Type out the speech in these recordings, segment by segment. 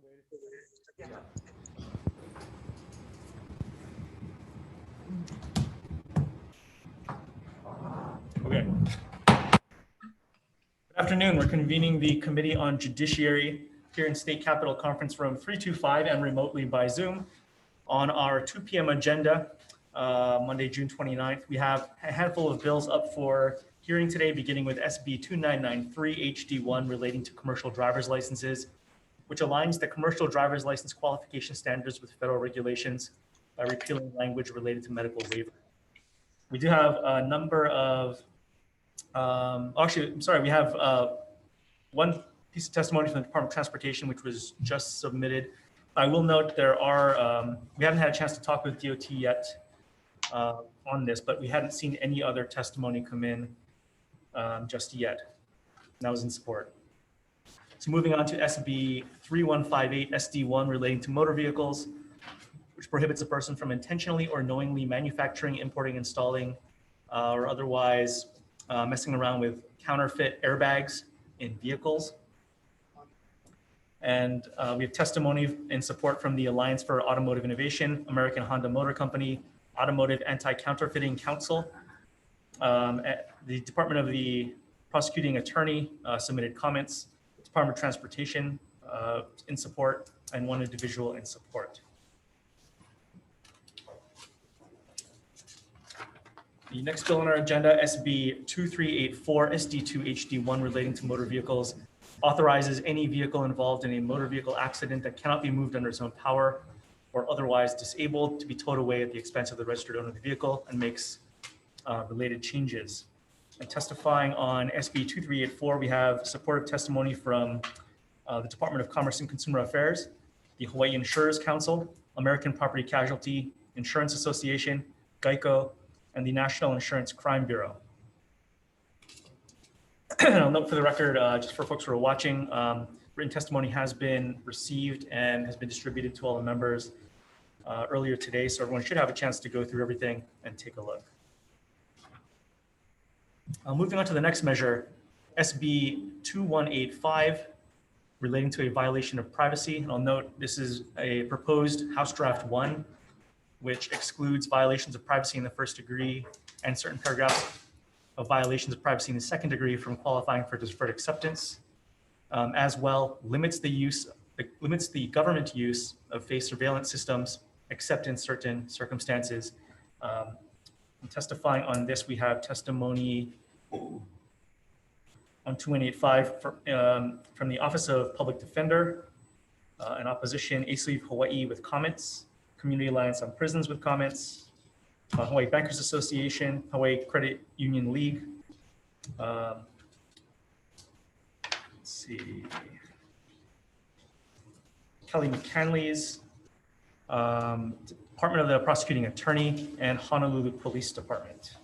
Okay. Good afternoon. We're convening the Committee on Judiciary here in State Capitol Conference Room 325 and remotely by Zoom. On our 2 p.m. agenda, Monday, June 29th, we have a handful of bills up for hearing today, beginning with SB 2993 HD1 relating to commercial driver's licenses, which aligns the commercial driver's license qualification standards with federal regulations by repealing language related to medical waiver. We do have a number of, we have one piece of testimony from the Department of Transportation, which was just submitted. I will note there are, we haven't had a chance to talk with DOT yet on this, but we hadn't seen any other testimony come in just yet. That was in support. So moving on to SB 3158 SD1 relating to motor vehicles, which prohibits a person from intentionally or knowingly manufacturing, importing, installing, or otherwise messing around with counterfeit airbags in vehicles. And we have testimony in support from the Alliance for Automotive Innovation, American Honda Motor Company, Automotive Anti-Counterfeiting Council. The Department of the Prosecuting Attorney submitted comments, Department of Transportation in support, and one individual in support. The next bill on our agenda, SB 2384 SD2 HD1 relating to motor vehicles, authorizes any vehicle involved in a motor vehicle accident that cannot be moved under its own power or otherwise disabled to be towed away at the expense of the registered owner of the vehicle, and makes related changes. And testifying on SB 2384, we have supportive testimony from the Department of Commerce and Consumer Affairs, the Hawaii Insurers Council, American Property Casualty Insurance Association, GEICO, and the National Insurance Crime Bureau. I'll note for the record, just for folks who are watching, written testimony has been received and has been distributed to all the members earlier today, so everyone should have a chance to go through everything and take a look. Moving on to the next measure, SB 2185, relating to a violation of privacy. And I'll note this is a proposed House Draft 1, which excludes violations of privacy in the first degree and certain paragraphs of violations of privacy in the second degree from qualifying for deferred acceptance, as well limits the government use of face surveillance systems, except in certain circumstances. Testifying on this, we have testimony on 2185 from the Office of Public Defender, in opposition, ACLEAF Hawaii with comments, Community Alliance on Prisons with comments, Hawaii Bankers Association, Hawaii Credit Union League. Let's see. Kelly McCanley's, Department of the Prosecuting Attorney, and Honolulu Police Department.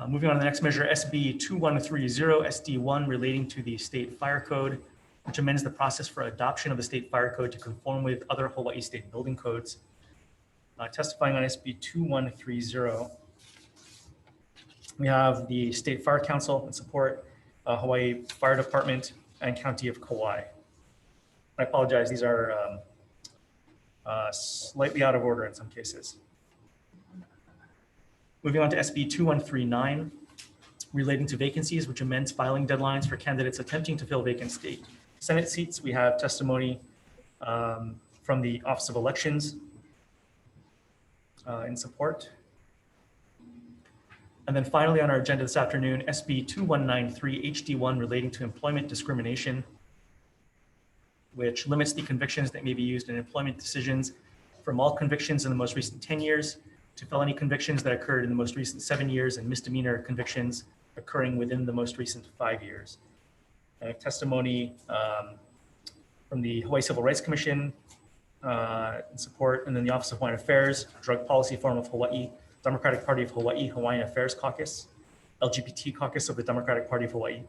Moving on to the next measure, SB 2130 SD1 relating to the State Fire Code, which amends the process for adoption of the State Fire Code to conform with other Hawaii State building codes. Testifying on SB 2130, we have the State Fire Council in support, Hawaii Fire Department, and County of Kauai. I apologize, these are slightly out of order in some cases. Moving on to SB 2139, relating to vacancies, which amends filing deadlines for candidates attempting to fill vacant state Senate seats. We have testimony from the Office of Elections in support. And then finally on our agenda this afternoon, SB 2193 HD1 relating to employment discrimination, which limits the convictions that may be used in employment decisions from all convictions in the most recent 10 years to felony convictions that occurred in the most recent 7 years and misdemeanor convictions occurring within the most recent 5 years. Testimony from the Hawaii Civil Rights Commission in support, and then the Office of Hawaiian Affairs, Drug Policy Forum of Hawaii, Democratic Party of Hawaii, Hawaiian Affairs Caucus, LGBT Caucus of the Democratic Party of Hawaii,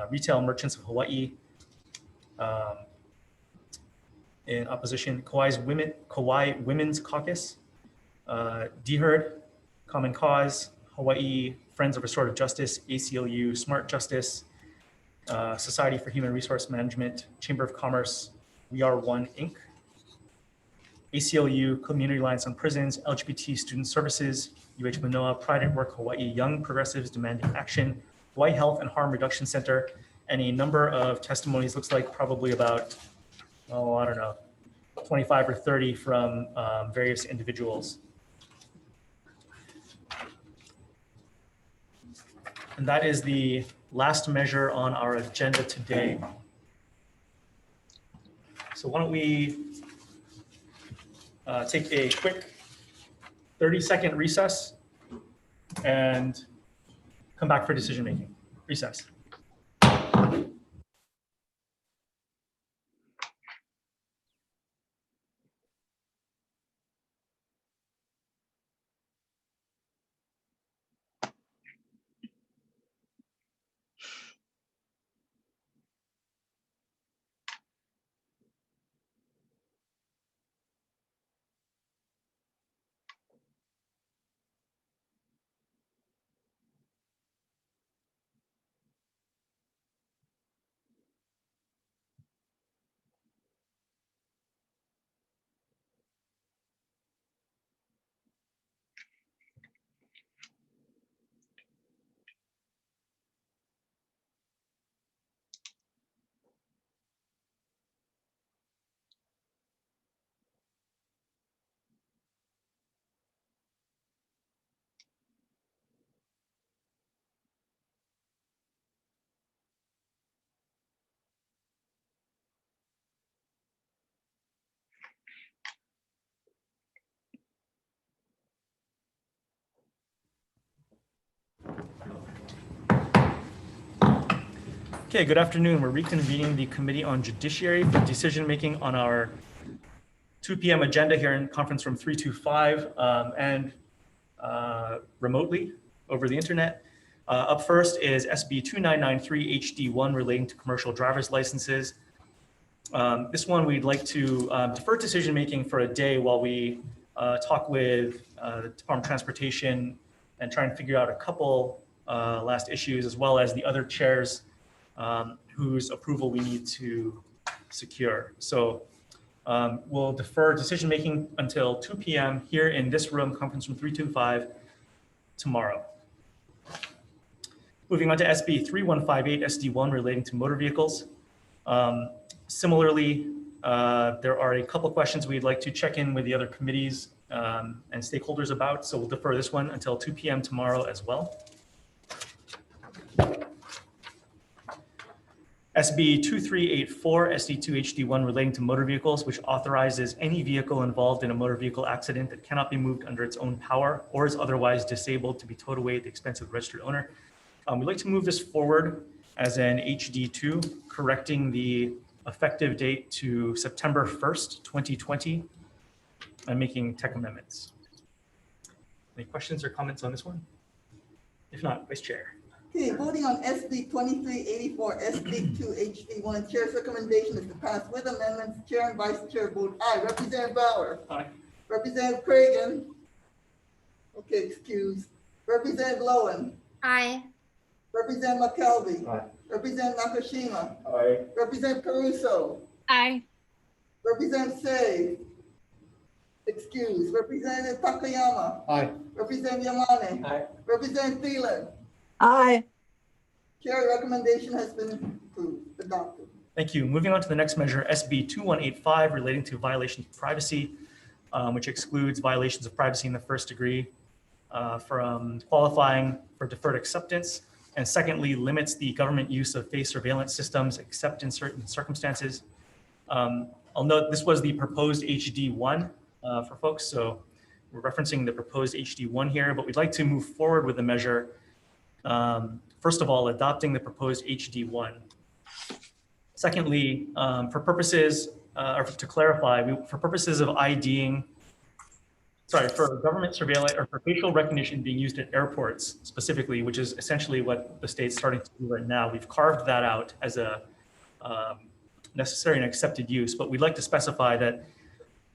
Retail Merchants of Hawaii, in opposition, Kauai Women's Caucus, DHERD, Common Cause, Hawaii Friends of Restorative Justice, ACLU Smart Justice, Society for Human Resource Management, Chamber of Commerce, We Are One, Inc., ACLU, Community Alliance on Prisons, LGBT Student Services, UH Manoa, Pride at Work Hawaii, Young Progressives Demanding Action, Hawaii Health and Harm Reduction Center, and a number of testimonies, looks like probably about, I don't know, 25 or 30 from various individuals. And that is the last measure on our agenda today. So why don't we take a quick 30-second recess and come back for decision making. Recess. Okay, good afternoon. We're reconvening the Committee on Judiciary for decision-making on our 2 p.m. agenda here in conference room 325 and remotely over the internet. Up first is SB 2993 HD1 relating to commercial driver's licenses. This one we'd like to defer decision-making for a day while we talk with the Department of Transportation and try and figure out a couple last issues, as well as the other chairs whose approval we need to secure. So we'll defer decision-making until 2 p.m. here in this room, conference room 325, tomorrow. Moving on to SB 3158 SD1 relating to motor vehicles. Similarly, there are a couple questions we'd like to check in with the other committees and stakeholders about, so we'll defer this one until 2 p.m. tomorrow as well. SB 2384 SD2 HD1 relating to motor vehicles, which authorizes any vehicle involved in a motor vehicle accident that cannot be moved under its own power or is otherwise disabled to be towed away at the expense of the registered owner. We'd like to move this forward as an HD2, correcting the effective date to September 1st, 2020, and making tech amendments. Any questions or comments on this one? If not, Vice Chair. Okay, voting on SB 2384 SD2 HD1, Chair's recommendation is to pass with amendments. Chair and Vice Chair vote aye. Representative Bauer. Aye. Representative Cragen. Okay, excuse. Representative Lowen. Aye. Representative McKelvey. Aye. Representative Nakashima. Aye. Representative Caruso. Aye. Representative Say. Excuse. Representative Takayama. Aye. Representative Yamane. Aye. Representative Thielen. Aye. Chair recommendation has been approved, adopted. Thank you. Moving on to the next measure, SB 2185 relating to violations of privacy, which excludes violations of privacy in the first degree from qualifying for deferred acceptance. And secondly, limits the government use of face surveillance systems except in certain circumstances. I'll note this was the proposed HD1 for folks. So we're referencing the proposed HD1 here, but we'd like to move forward with the measure. First of all, adopting the proposed HD1. Secondly, for purposes, or to clarify, for purposes of IDing, for government surveillance or for facial recognition being used at airports specifically, which is essentially what the state's starting to do right now, we've carved that out as a necessary and accepted use, but we'd like to specify that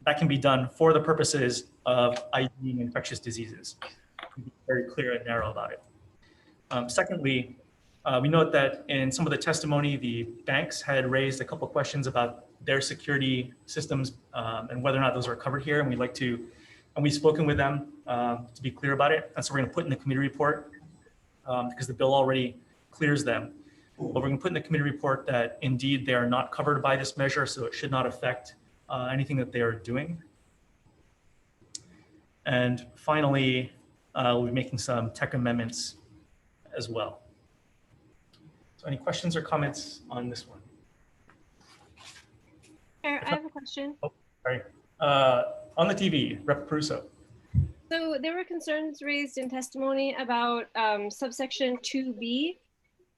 that can be done for the purposes of IDing infectious diseases. Be very clear and narrow about it. Secondly, We note that in some of the testimony, the banks had raised a couple of questions about their security systems and whether or not those are covered here. And we've spoken with them to be clear about it. And so we're going to put in the committee report because the bill already clears them. But we're going to put in the committee report that indeed they are not covered by this measure, so it should not affect anything that they are doing. And finally, we'll be making some tech amendments as well. So any questions or comments on this one? Chair, I have a question. Oh, sorry. On the TV, Rep. Pruso. So there were concerns raised in testimony about subsection 2B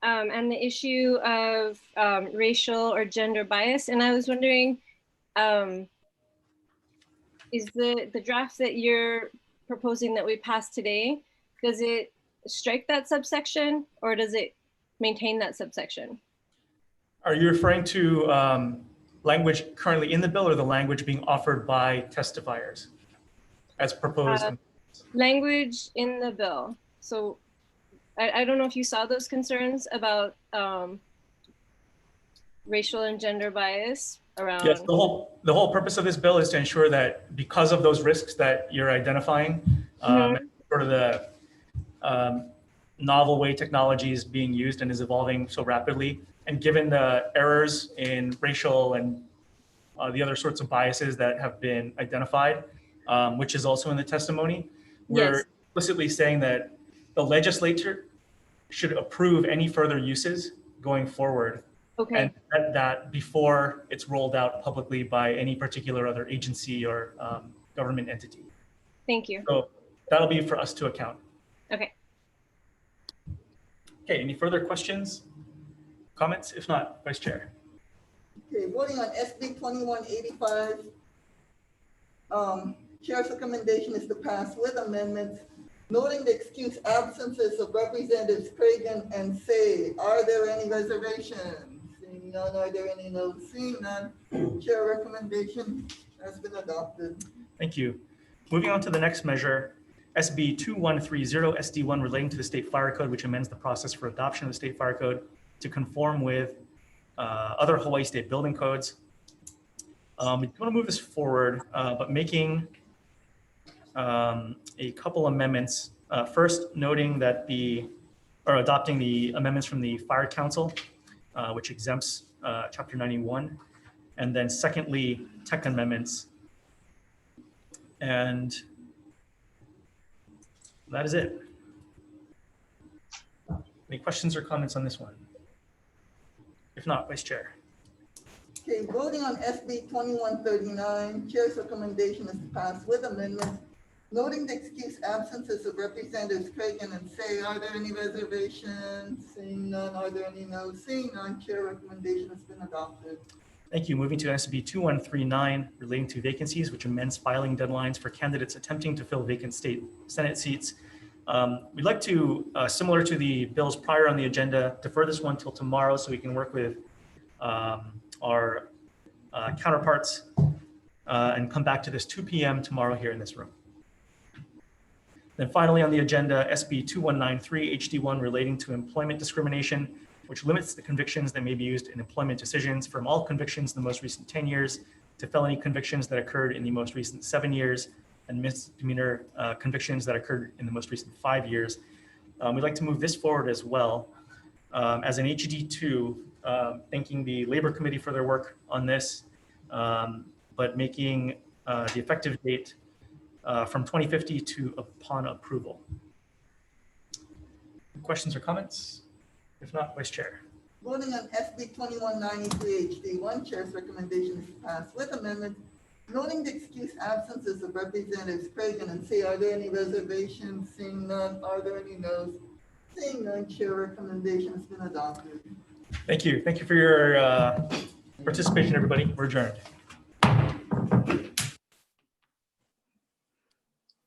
and the issue of racial or gender bias. And I was wondering, is the draft that you're proposing that we pass today, does it strike that subsection or does it maintain that subsection? Are you referring to language currently in the bill or the language being offered by testifiers as proposed? Language in the bill. So I don't know if you saw those concerns about racial and gender bias around. Yes, the whole purpose of this bill is to ensure that because of those risks that you're identifying, sort of the novel way technology is being used and is evolving so rapidly, and given the errors in racial and the other sorts of biases that have been identified, which is also in the testimony, we're explicitly saying that the legislature should approve any further uses going forward. Okay. And that before it's rolled out publicly by any particular other agency or government entity. Thank you. So that'll be for us to account. Okay. Okay, any further questions, comments? If not, Vice Chair. Okay, voting on SB 2185. Chair's recommendation is to pass with amendments, noting the excused absences of Representatives Cragen and Say. Are there any reservations? Seeing none, are there any no? Seeing none, Chair recommendation has been adopted. Thank you. Moving on to the next measure, SB 2130 SD1 relating to the State Fire Code, which amends the process for adoption of the State Fire Code to conform with other Hawaii State building codes. We want to move this forward, but making a couple amendments. First, noting that adopting the amendments from the Fire Council, which exempts Chapter 91, and then secondly, tech amendments. And that is it. Any questions or comments on this one? If not, Vice Chair. Okay, voting on SB 2139, Chair's recommendation is to pass with amendments, noting the excused absences of Representatives Cragen and Say. Are there any reservations? Seeing none, are there any no? Seeing none, Chair recommendation has been adopted. Thank you. Moving to SB 2139 relating to vacancies, which amends filing deadlines for candidates attempting to fill vacant state Senate seats. We'd like to, similar to the bills prior on the agenda, defer this one till tomorrow so we can work with our counterparts and come back to this 2 p.m. tomorrow here in this room. Then finally on the agenda, SB 2193 HD1 relating to employment discrimination, which limits the convictions that may be used in employment decisions from all convictions in the most recent 10 years to felony convictions that occurred in the most recent 7 years and misdemeanor convictions that occurred in the most recent 5 years. We'd like to move this forward as well as an HD2, thanking the Labor Committee for their work on this, but making the effective date from 2050 to upon approval. Questions or comments? If not, Vice Chair. Voting on SB 2193 HD1, Chair's recommendation is to pass with amendments, noting the excused absences of Representatives Cragen and Say. Are there any reservations? Seeing none, are there any no's? Seeing none, Chair recommendation has been adopted. Thank you. Thank you for your participation, everybody. We're adjourned.